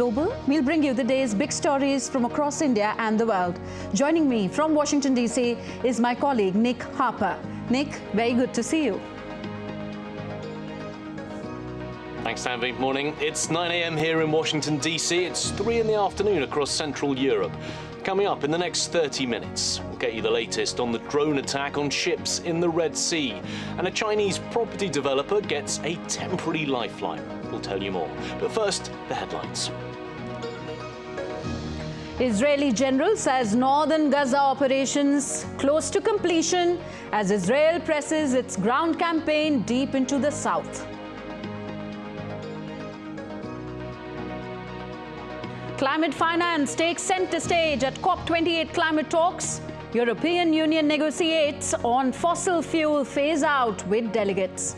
Global. We'll bring you the day's big stories from across India and the world. Joining me from Washington, D.C. is my colleague Nick Harper. Nick, very good to see you. Thanks, Tanvi. Morning. It's 9 a.m. here in Washington, D.C. It's 3 in the afternoon across Central Europe. Coming up in the next 30 minutes, we'll get you the latest on the drone attack on ships in the Red Sea. And a Chinese property developer gets a temporary lifeline. We'll tell you more. But first, the headlines. Israeli general says northern Gaza operations close to completion as Israel presses its ground campaign deep into the south. Climate finance takes center stage at COP28 climate talks. European Union negotiates on fossil fuel phase out with delegates.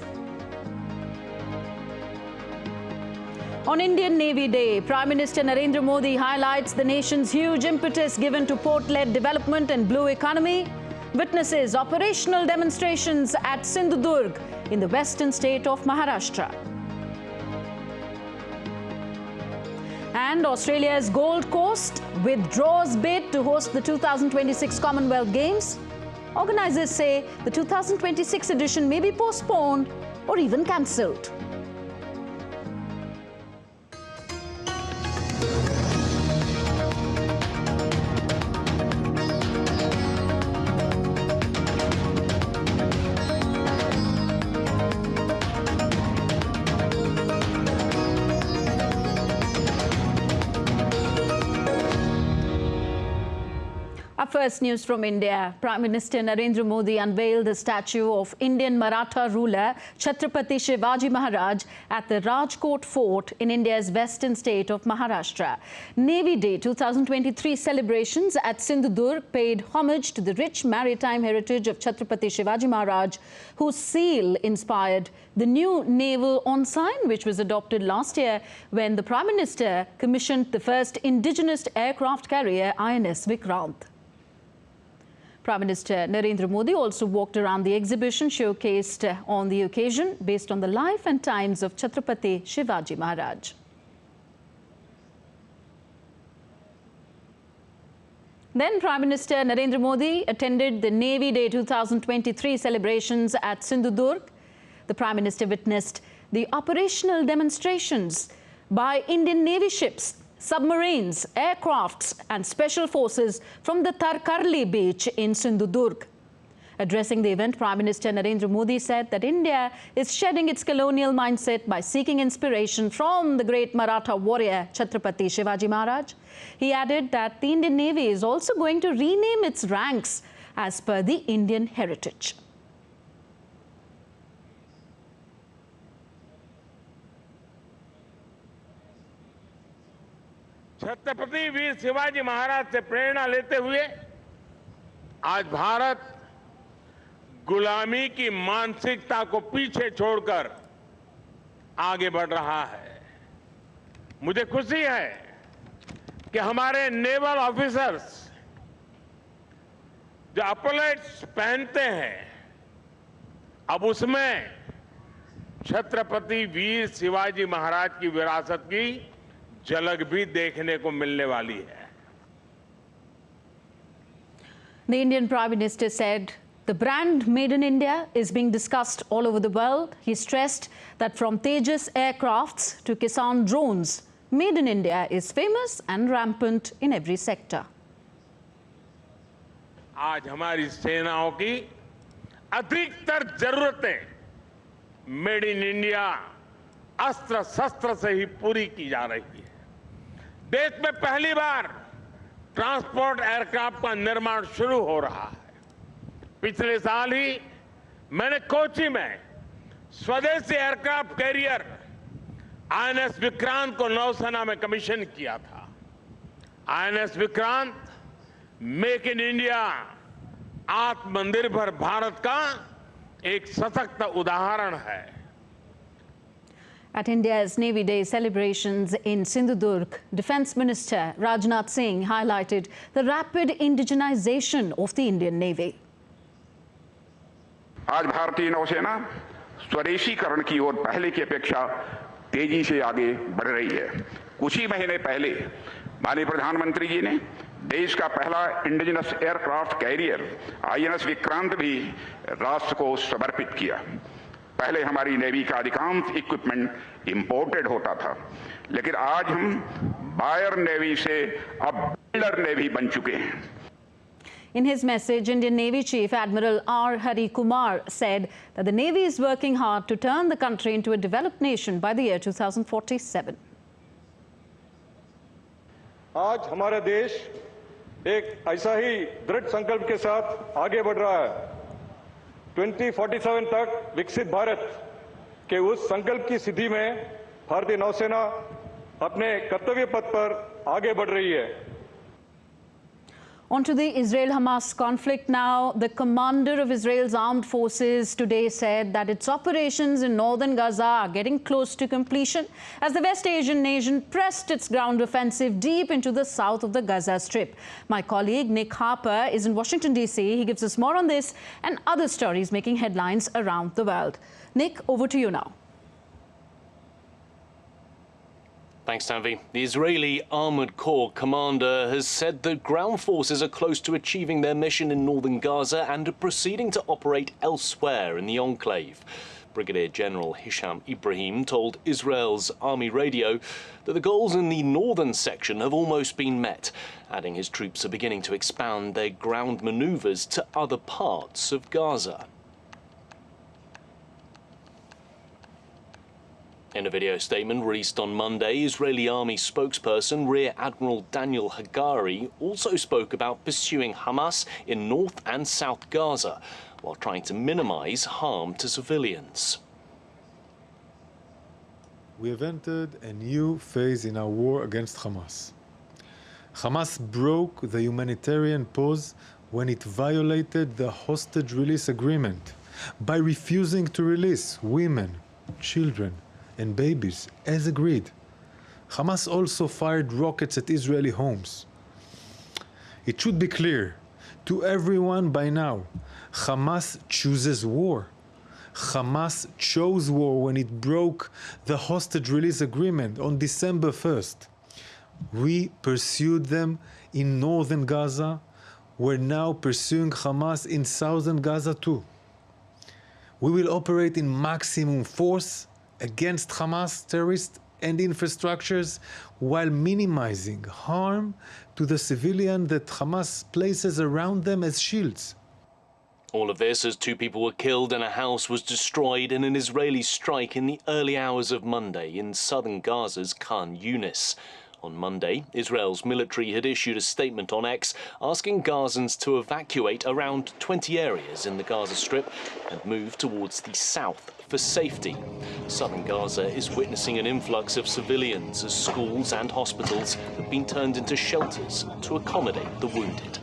On Indian Navy Day, Prime Minister Narendra Modi highlights the nation's huge impetus given to port-led development and blue economy. Witnesses operational demonstrations at Sindhudurg in the western state of Maharashtra. And Australia's Gold Coast withdraws bid to host the 2026 Commonwealth Games. Organisers say the 2026 edition may be postponed or even cancelled. First news from India. Prime Minister Narendra Modi unveiled the statue of Indian Maratha ruler Chhatrapati Shivaji Maharaj at the Rajkot Fort in India's western state of Maharashtra. Navy Day 2023 celebrations at Sindhudurg paid homage to the rich maritime heritage of Chhatrapati Shivaji Maharaj, whose seal inspired the new naval ensign, which was adopted last year when the Prime Minister commissioned the first indigenous aircraft carrier INS Vikrant. Prime Minister Narendra Modi also walked around the exhibition showcased on the occasion based on the life and times of Chhatrapati Shivaji Maharaj. Then Prime Minister Narendra Modi attended the Navy Day 2023 celebrations at Sindhudurg. The Prime Minister witnessed the operational demonstrations by Indian Navy ships, submarines, aircrafts and special forces from the Tarkarli beach in Sindhudurg. Addressing the event, Prime Minister Narendra Modi said that India is shedding its colonial mindset by seeking inspiration from the great Maratha warrior Chhatrapati Shivaji Maharaj. He added that the Indian Navy is also going to rename its ranks as per the Indian heritage. Chhatrapati वीर शिवाजी महाराज से प्रेरणा लेते हुए आज भारत गुलामी की मानसिकता को पीछे छोड़कर आगे बढ़ रहा है। मुझे खुशी है कि हमारे नेवल ऑफिसर्स जो अपलेट्स पहनते हैं, अब उसमें छत्रपति वीर शिवाजी महाराज की विरासत की झलक भी देखने को मिलने वाली है। The Indian Prime Minister said the brand Made in India is being discussed all over the world. He stressed that from Tejas aircrafts to Kisan drones, Made in India is famous and rampant in every sector. आज हमारी सेनाओं की अधिकतर जरूरतें made in India अस्त्र शस्त्र से ही पूरी की जा रही है। देश में पहली बार ट्रांसपोर्ट एयरक्राफ्ट का निर्माण शुरू हो रहा है। पिछले साल ही मैंने कोची में स्वदेशी एयरक्राफ्ट कैरियर आईएनएस विक्रांत को नौसेना में कमीशन किया था। INS Vikrant make in India आत्मनिर्भर भारत का एक सशक्त उदाहरण है। At India's Navy Day celebrations in Sindhudurg, Defence Minister Rajnath Singh highlighted the rapid indigenization of the Indian Navy. आज भारतीय नौसेना स्वदेशीकरण की ओर पहले की अपेक्षा तेजी से आगे बढ़ रही है। कुछ ही महीने पहले माननीय प्रधानमंत्री जी ने देश का पहला indigenous aircraft carrier INS Vikrant भी राष्ट्र को समर्पित किया। पहले हमारी नेवी का अधिकांश इक्विपमेंट इंपोर्टेड होता था, लेकिन आज हम बायर नेवी से अब बिल्डर नेवी बन चुके हैं। In his message, Indian Navy Chief Admiral R. Hari Kumar said that the Navy is working hard to turn the country into a developed nation by the year 2047. आज हमारा देश एक ऐसा ही दृढ़ संकल्प के साथ आगे बढ़ रहा है। 2047 तक विकसित भारत के उस संकल्प की सिद्धि में भारतीय नौसेना अपने कर्तव्य पथ पर आगे बढ़ रही है। On to the Israel-Hamas conflict now. The commander of Israel's armed forces today said that its operations in northern Gaza are getting close to completion as the West Asian nation pressed its ground offensive deep into the south of the Gaza Strip. My colleague Nick Harper is in Washington, D.C. He gives us more on this and other stories making headlines around the world. Nick, over to you now. Thanks, Tanvi. The Israeli Armored Corps commander has said that ground forces are close to achieving their mission in northern Gaza and are proceeding to operate elsewhere in the enclave. Brigadier General Hisham Ibrahim told Israel's Army radio that the goals in the northern section have almost been met, adding his troops are beginning to expand their ground maneuvers to other parts of Gaza. In a video statement released on Monday, Israeli Army spokesperson Rear Admiral Daniel Hagari also spoke about pursuing Hamas in North and South Gaza while trying to minimize harm to civilians. We have entered a new phase in our war against Hamas. Hamas broke the humanitarian pause when it violated the hostage release agreement by refusing to release women, children, and babies, as agreed. Hamas also fired rockets at Israeli homes. It should be clear to everyone by now, Hamas chooses war. Hamas chose war when it broke the hostage release agreement on December 1st. We pursued them in northern Gaza. We're now pursuing Hamas in southern Gaza too. We will operate in maximum force against Hamas terrorists and infrastructures while minimizing harm to the civilian that Hamas places around them as shields. All of this as 2 people were killed and a house was destroyed in an Israeli strike in the early hours of Monday in southern Gaza's Khan Yunis. On Monday, Israel's military had issued a statement on X asking Gazans to evacuate around 20 areas in the Gaza Strip and move towards the south for safety. Southern Gaza is witnessing an influx of civilians as schools and hospitals have been turned into shelters to accommodate the wounded.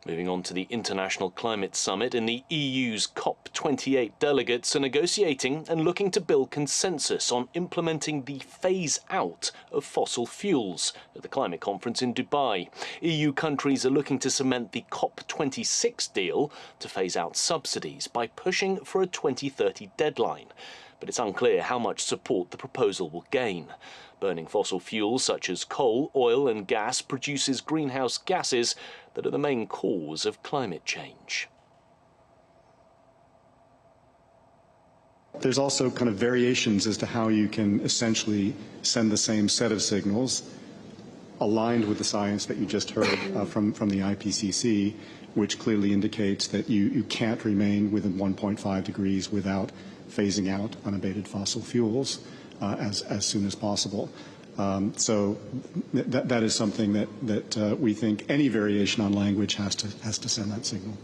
Moving on to the International Climate Summit, in the EU's COP28 delegates are negotiating and looking to build consensus on implementing the phase-out of fossil fuels at the climate conference in Dubai. EU countries are looking to cement the COP26 deal to phase out subsidies by pushing for a 2030 deadline. But it's unclear how much support the proposal will gain. Burning fossil fuels such as coal, oil and gas produces greenhouse gases that are the main cause of climate change. There's also kind of variations as to how you can essentially send the same set of signals aligned with the science that you just heard from the IPCC, which clearly indicates that you can't remain within 1.5 degrees without phasing out unabated fossil fuels as soon as possible. So that is something that we think any variation on language has to send that signal.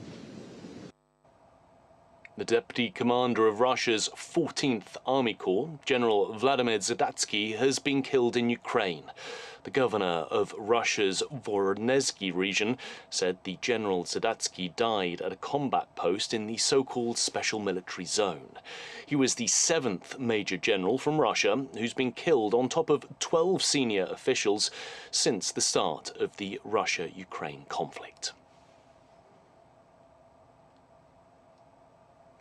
The deputy commander of Russia's 14th Army Corps, General Vladimir Zadatsky, has been killed in Ukraine. The governor of Russia's Voronezhsky region said the General Zadatsky died at a combat post in the so-called Special Military Zone. He was the 7th Major General from Russia who's been killed on top of 12 senior officials since the start of the Russia-Ukraine conflict.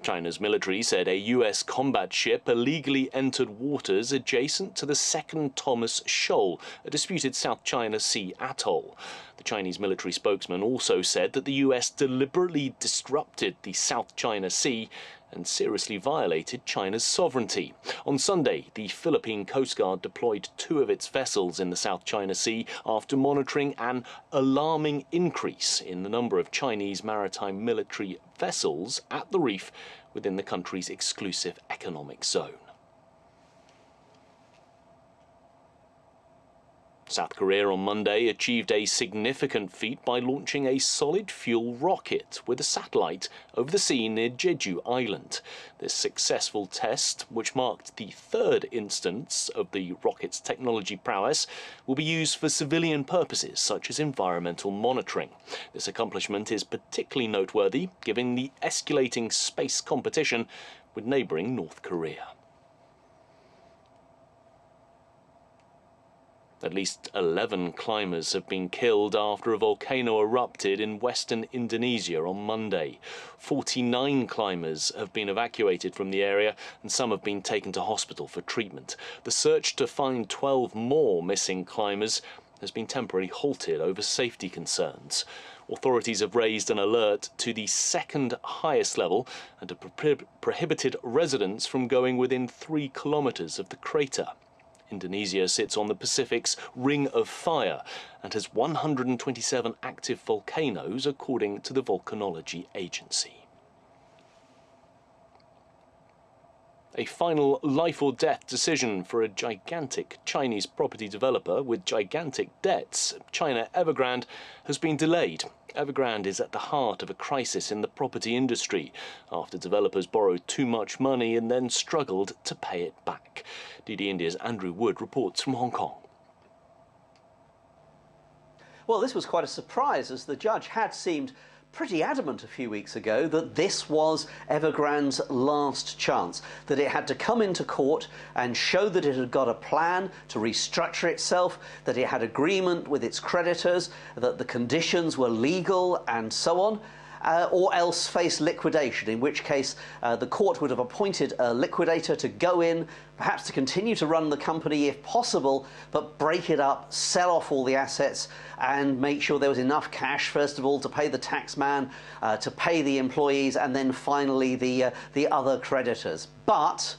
China's military said a US combat ship illegally entered waters adjacent to the second Thomas Shoal, a disputed South China Sea atoll. The Chinese military spokesman also said that the US deliberately disrupted the South China Sea and seriously violated China's sovereignty. On Sunday, the Philippine Coast Guard deployed 2 of its vessels in the South China Sea after monitoring an alarming increase in the number of Chinese maritime military vessels at the reef within the country's exclusive economic zone. South Korea on Monday achieved a significant feat by launching a solid-fuel rocket with a satellite over the sea near Jeju Island. This successful test, which marked the 3rd instance of the rocket's technology prowess, will be used for civilian purposes such as environmental monitoring. This accomplishment is particularly noteworthy given the escalating space competition with neighbouring North Korea. At least 11 climbers have been killed after a volcano erupted in western Indonesia on Monday. 49 climbers have been evacuated from the area and some have been taken to hospital for treatment. The search to find 12 more missing climbers has been temporarily halted over safety concerns. Authorities have raised an alert to the 2nd highest level and have prohibited residents from going within 3 kilometers of the crater. Indonesia sits on the Pacific's Ring of Fire and has 127 active volcanoes, according to the Volcanology Agency. A final life or death decision for a gigantic Chinese property developer with gigantic debts, China Evergrande, has been delayed. Evergrande is at the heart of a crisis in the property industry after developers borrowed too much money and then struggled to pay it back. DD India's Andrew Wood reports from Hong Kong. Well, this was quite a surprise, as the judge had seemed pretty adamant a few weeks ago that this was Evergrande's last chance, that it had to come into court and show that it had got a plan to restructure itself, that it had agreement with its creditors, that the conditions were legal and so on. Or else face liquidation, in which case the court would have appointed a liquidator to go in, perhaps to continue to run the company if possible, but break it up, sell off all the assets and make sure there was enough cash, first of all, to pay the taxman, to pay the employees, and then finally the other creditors. But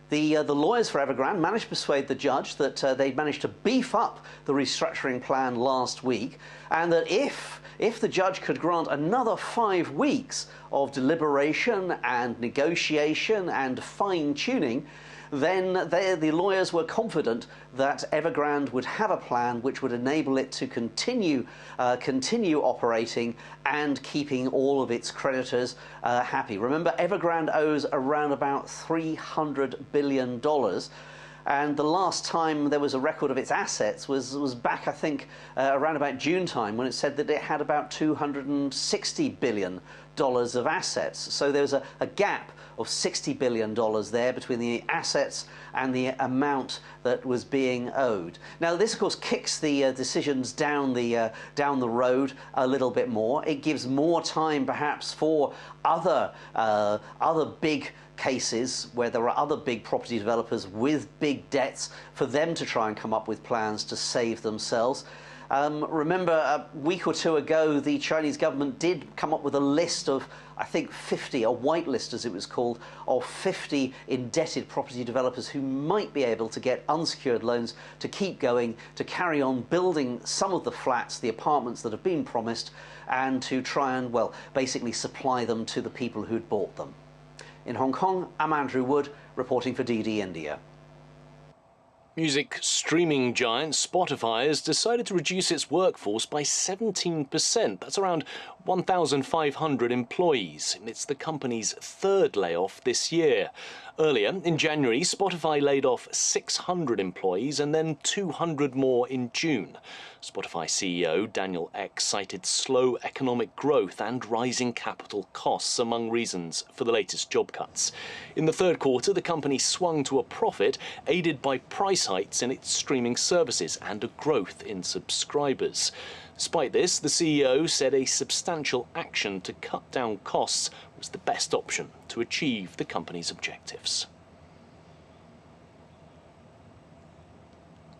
the lawyers for Evergrande managed to persuade the judge that they'd managed to beef up the restructuring plan last week, and that if the judge could grant another 5 weeks of deliberation and negotiation and fine-tuning, then the lawyers were confident that Evergrande would have a plan which would enable it to continue operating and keeping all of its creditors happy. Remember, Evergrande owes around about $300 billion. And the last time there was a record of its assets was back, I think, around about June time, when it said that it had about $260 billion of assets. So there was a gap of $60 billion there between the assets and the amount that was being owed. Now, this, of course, kicks the decisions down the road a little bit more. It gives more time, perhaps, for other big cases where there are other big property developers with big debts, for them to try and come up with plans to save themselves. Remember, a week or two ago, the Chinese government did come up with a list of, I think, 50, a white list as it was called, of 50 indebted property developers who might be able to get unsecured loans to keep going, to carry on building some of the flats, the apartments that have been promised, and to try and, well, basically supply them to the people who'd bought them. In Hong Kong, I'm Andrew Wood, reporting for DD India. Music streaming giant Spotify has decided to reduce its workforce by 17%. That's around 1,500 employees. It's the company's 3rd layoff this year. Earlier, in January, Spotify laid off 600 employees and then 200 more in June. Spotify CEO Daniel Ek cited slow economic growth and rising capital costs among reasons for the latest job cuts. In the 3rd quarter, the company swung to a profit, aided by price hikes in its streaming services and a growth in subscribers. Despite this, the CEO said a substantial action to cut down costs was the best option to achieve the company's objectives.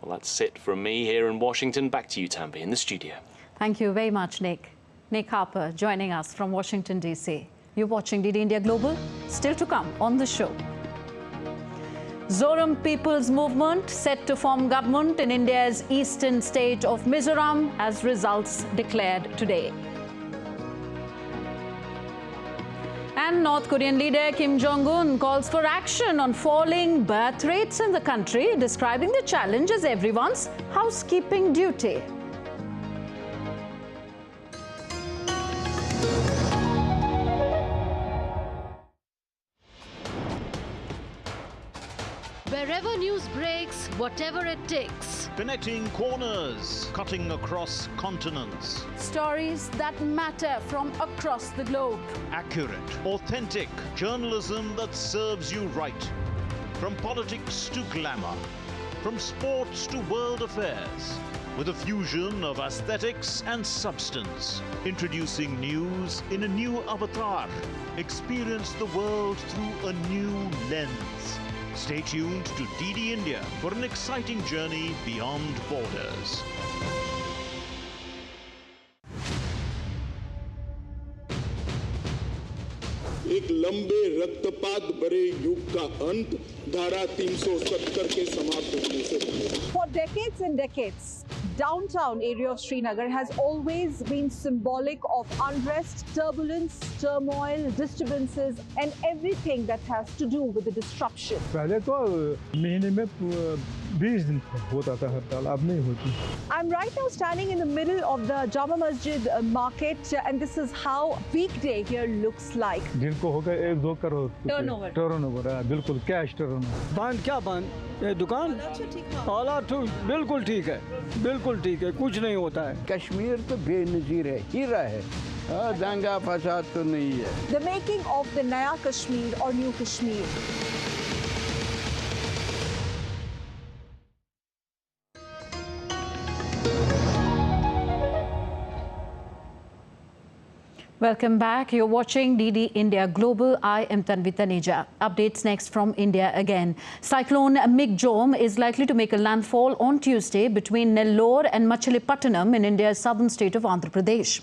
Well, that's it from me here in Washington. Back to you, Tanvi, in the studio. Thank you very much, Nick. Nick Harper joining us from Washington, D.C. You're watching DD India Global. Still to come on the show. Zoram People's Movement set to form government in India's eastern state of Mizoram as results declared today. And North Korean leader Kim Jong-un calls for action on falling birth rates in the country, describing the challenge as everyone's housekeeping duty. Wherever news breaks, whatever it takes. Connecting corners, cutting across continents. Stories that matter from across the globe. Accurate, authentic journalism that serves you right. From politics to glamour, from sports to world affairs, with a fusion of aesthetics and substance. Introducing news in a new avatar. Experience the world through a new lens. Stay tuned to DD India for an exciting journey beyond borders. एक लंबे रक्तपात भरे युग का अंत धारा 370 के समाप्त होने से पहले। For decades and decades, downtown area of Srinagar has always been symbolic of unrest, turbulence, turmoil, disturbances, and everything that has to do with the disruption. पहले तो महीने में 20 दिन होता था हड़ताल, अब नहीं होती। I'm right now standing in the middle of the Jama Masjid market, and this is how weekday here looks like. जिनको होगा 1-2 करोड़ टर्नओवर है, बिल्कुल कैश टर्नओवर। बंद क्या बंद? ये दुकान हालात बिल्कुल ठीक है, बिल्कुल ठीक है, कुछ नहीं होता है। कश्मीर तो बेनजीर है, हीरा है, दंगा फसाद तो नहीं है। The making of the Naya Kashmir or New Kashmir. Welcome back. You're watching DD India Global. I am Tanvi Taneja. Updates next from India again. Cyclone Migjom is likely to make a landfall on Tuesday between Nellore and Machilipattanam in India's southern state of Andhra Pradesh.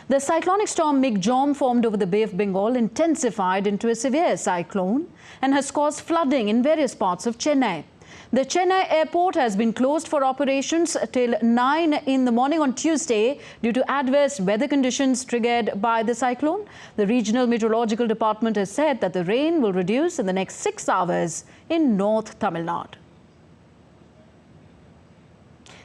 The cyclonic storm Migjom formed over the Bay of Bengal intensified into a severe cyclone and has caused flooding in various parts of Chennai. The Chennai airport has been closed for operations till 9 in the morning on Tuesday due to adverse weather conditions triggered by the cyclone. The regional meteorological department has said that the rain will reduce in the next 6 hours in North Tamil Nadu.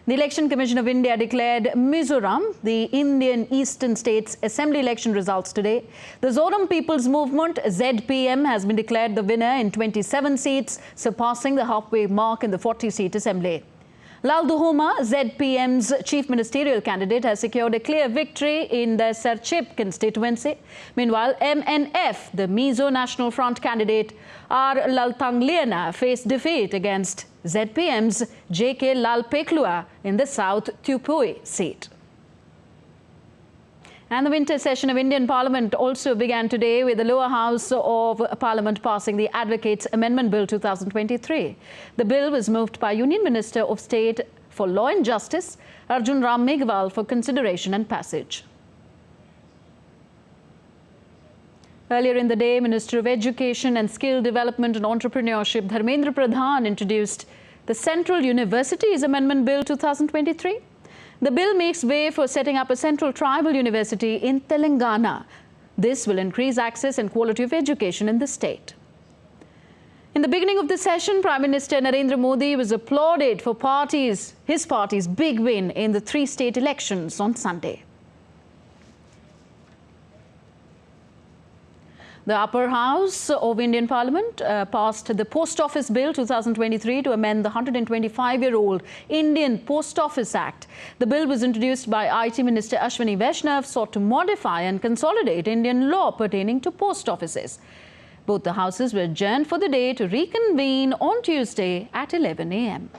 The Election Commission of India declared Mizoram, the Indian eastern states assembly election results today. The Zoram People's Movement, ZPM, has been declared the winner in 27 seats, surpassing the halfway mark in the 40-seat assembly. Lal Duhoma, ZPM's chief ministerial candidate, has secured a clear victory in the Sarchip constituency. Meanwhile, MNF, the Mizo National Front candidate, R. Laltangliana, faced defeat against ZPM's J.K. Lalpeklua in the South Tupui seat. And the winter session of Indian Parliament also began today with the lower house of Parliament passing the Advocates Amendment Bill 2023. The bill was moved by Union Minister of State for Law and Justice, Arjun Ram Meghwal, for consideration and passage. Earlier in the day, Minister of Education and Skill Development and Entrepreneurship, Dharmendra Pradhan, introduced the Central Universities Amendment Bill 2023. The bill makes way for setting up a central tribal university in Telangana. This will increase access and quality of education in the state. In the beginning of the session, Prime Minister Narendra Modi was applauded for his party's big win in the 3 state elections on Sunday. The upper house of Indian Parliament passed the Post Office Bill 2023 to amend the 125-year-old Indian Post Office Act. The bill was introduced by IT Minister Ashwini Vaishnav, sought to modify and consolidate Indian law pertaining to post offices. Both the houses were adjourned for the day to reconvene on Tuesday at 11 a.m.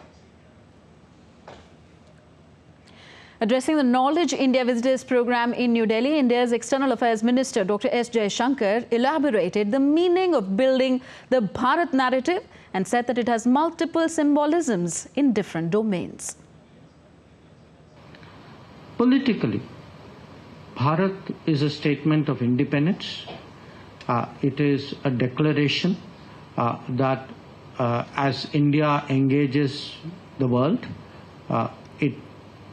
Addressing the Knowledge India Visitors Program in New Delhi, India's External Affairs Minister Dr. S. Jaishankar elaborated the meaning of building the Bharat narrative and said that it has multiple symbolisms in different domains. Politically, Bharat is a statement of independence. It is a declaration that as India engages the world, it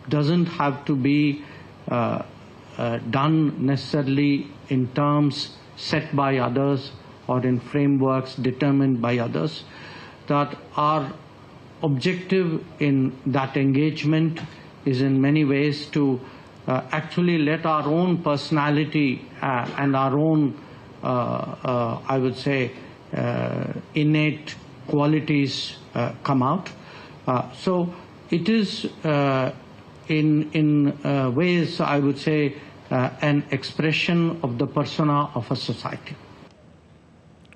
doesn't have to be done necessarily in terms set by others or in frameworks determined by others. That our objective in that engagement is in many ways to actually let our own personality and our own, I would say, innate qualities come out. So it is in ways, I would say, an expression of the persona of a society.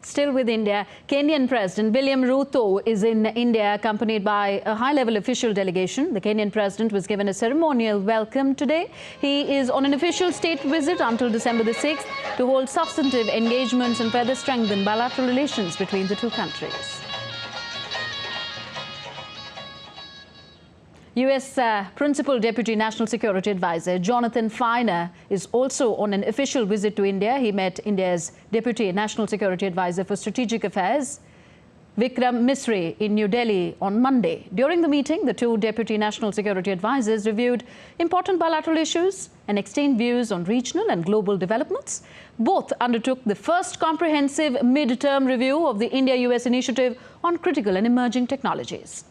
Still with India, Kenyan President William Ruto is in India accompanied by a high-level official delegation. The Kenyan President was given a ceremonial welcome today. He is on an official state visit until December the 6th to hold substantive engagements and further strengthen bilateral relations between the two countries. U.S. Principal Deputy National Security Advisor Jonathan Feiner is also on an official visit to India. He met India's Deputy National Security Advisor for Strategic Affairs, Vikram Misri, in New Delhi on Monday. During the meeting, the two Deputy National Security Advisors reviewed important bilateral issues and exchanged views on regional and global developments. Both undertook the first comprehensive mid-term review of the India-US initiative on critical and emerging technologies.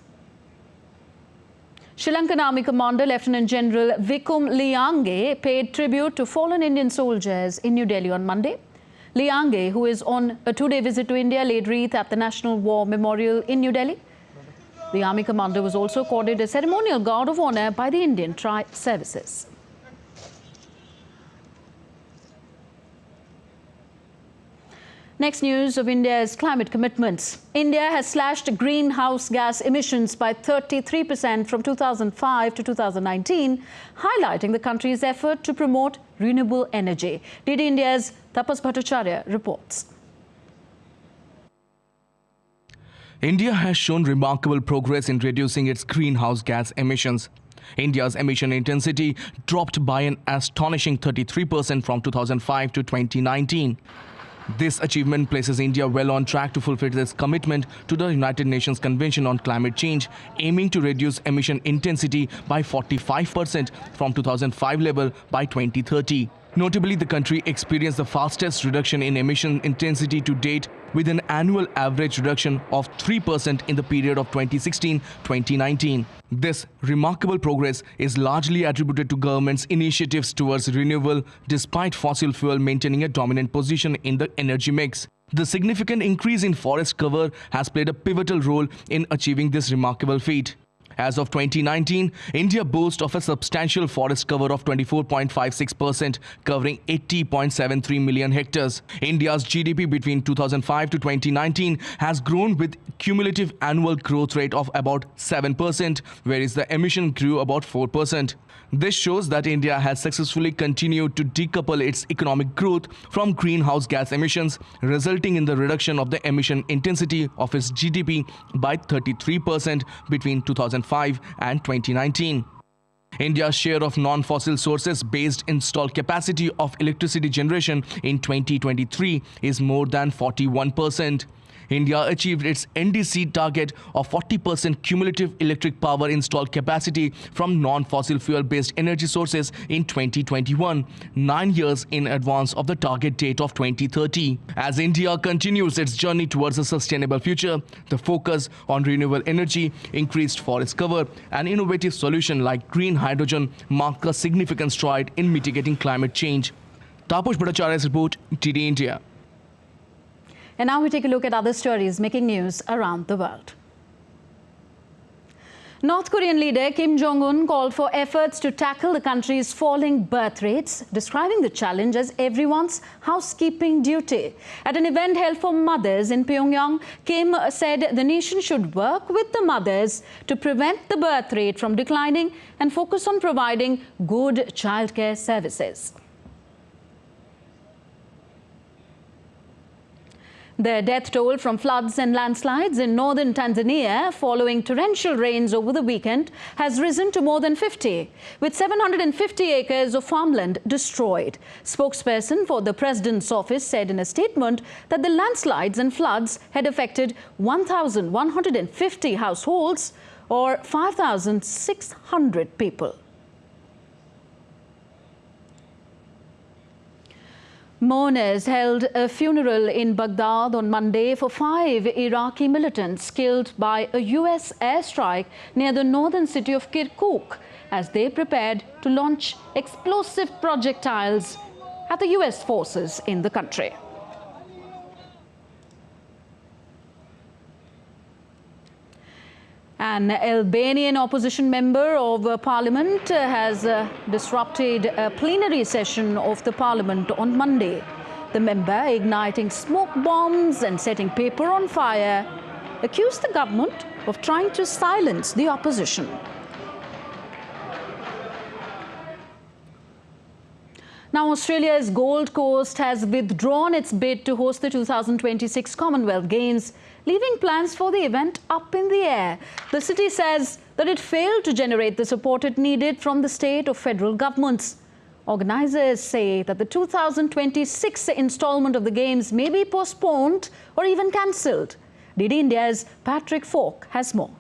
Sri Lankan Army Commander Lieutenant General Vikum Liange paid tribute to fallen Indian soldiers in New Delhi on Monday. Liange, who is on a two-day visit to India, laid wreath at the National War Memorial in New Delhi. The Army Commander was also accorded a ceremonial Guard of Honour by the Indian Services. Next news of India's climate commitments. India has slashed greenhouse gas emissions by 33% from 2005 to 2019, highlighting the country's effort to promote renewable energy. DD India's Tapas Bhattacharya reports. India has shown remarkable progress in reducing its greenhouse gas emissions. India's emission intensity dropped by an astonishing 33% from 2005 to 2019. This achievement places India well on track to fulfill its commitment to the United Nations Convention on Climate Change, aiming to reduce emission intensity by 45% from 2005 level by 2030. Notably, the country experienced the fastest reduction in emission intensity to date, with an annual average reduction of 3% in the period of 2016-2019. This remarkable progress is largely attributed to government's initiatives towards renewable, despite fossil fuel maintaining a dominant position in the energy mix. The significant increase in forest cover has played a pivotal role in achieving this remarkable feat. As of 2019, India boasts of a substantial forest cover of 24.56%, covering 80.73 million hectares. India's GDP between 2005 to 2019 has grown with cumulative annual growth rate of about 7%, whereas the emission grew about 4%. This shows that India has successfully continued to decouple its economic growth from greenhouse gas emissions, resulting in the reduction of the emission intensity of its GDP by 33% between 2005 and 2019. India's share of non-fossil sources-based installed capacity of electricity generation in 2023 is more than 41%. India achieved its NDC target of 40% cumulative electric power installed capacity from non-fossil fuel-based energy sources in 2021, 9 years in advance of the target date of 2030. As India continues its journey towards a sustainable future, the focus on renewable energy, increased forest cover, and innovative solutions like green hydrogen mark a significant stride in mitigating climate change. Tapas Bhattacharya's report, TD India. And now we take a look at other stories making news around the world. North Korean leader Kim Jong-un called for efforts to tackle the country's falling birth rates, describing the challenge as everyone's housekeeping duty. At an event held for mothers in Pyongyang, Kim said the nation should work with the mothers to prevent the birth rate from declining and focus on providing good childcare services. The death toll from floods and landslides in northern Tanzania following torrential rains over the weekend has risen to more than 50, with 750 acres of farmland destroyed. Spokesperson for the President's office said in a statement that the landslides and floods had affected 1,150 households or 5,600 people. Mourners held a funeral in Baghdad on Monday for 5 Iraqi militants killed by a US airstrike near the northern city of Kirkuk as they prepared to launch explosive projectiles at the US forces in the country. An Albanian opposition member of parliament has disrupted a plenary session of the parliament on Monday. The member, igniting smoke bombs and setting paper on fire, accused the government of trying to silence the opposition. Now, Australia's Gold Coast has withdrawn its bid to host the 2026 Commonwealth Games, leaving plans for the event up in the air. The city says that it failed to generate the support it needed from the state or federal governments. Organisers say that the 2026 instalment of the Games may be postponed or even cancelled. DD India's Patrick Falk has more.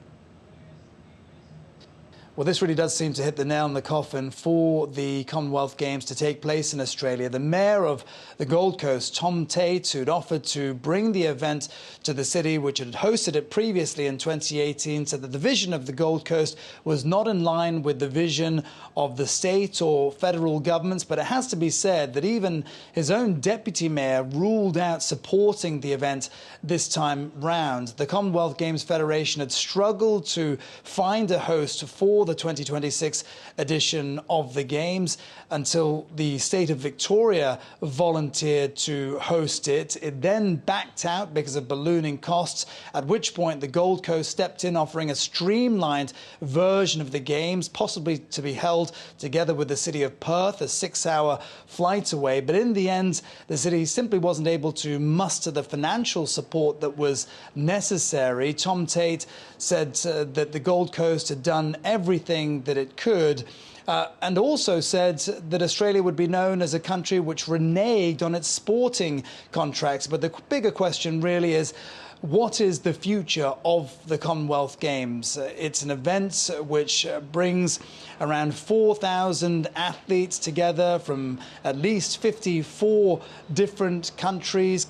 Well, this really does seem to hit the nail in the coffin for the Commonwealth Games to take place in Australia. The mayor of the Gold Coast, Tom Tate, who'd offered to bring the event to the city, which had hosted it previously in 2018, said that the vision of the Gold Coast was not in line with the vision of the state or federal governments. But it has to be said that even his own deputy mayor ruled out supporting the event this time round. The Commonwealth Games Federation had struggled to find a host for the 2026 edition of the Games until the state of Victoria volunteered to host it. It then backed out because of ballooning costs, at which point the Gold Coast stepped in, offering a streamlined version of the Games, possibly to be held together with the city of Perth, a 6-hour flight away. But in the end, the city simply wasn't able to muster the financial support that was necessary. Tom Tate said that the Gold Coast had done everything that it could, and also said that Australia would be known as a country which reneged on its sporting contracts. But the bigger question really is, what is the future of the Commonwealth Games? It's an event which brings around 4,000 athletes together from at least 54 different countries,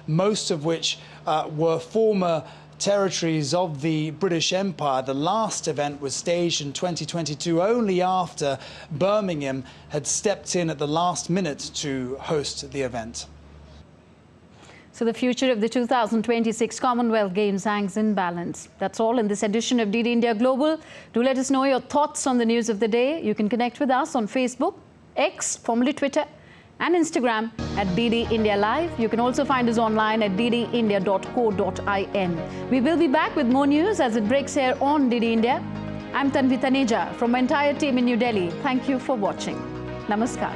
most of which were former territories of the British Empire. The last event was staged in 2022, only after Birmingham had stepped in at the last minute to host the event. So the future of the 2026 Commonwealth Games hangs in balance. That's all in this edition of DD India Global. Do let us know your thoughts on the news of the day. You can connect with us on Facebook, X, formerly Twitter, and Instagram at DD India Live. You can also find us online at ddindia.co.in. We will be back with more news as it breaks here on DD India. I'm Tanvi Taneja from my entire team in New Delhi. Thank you for watching. Namaskar.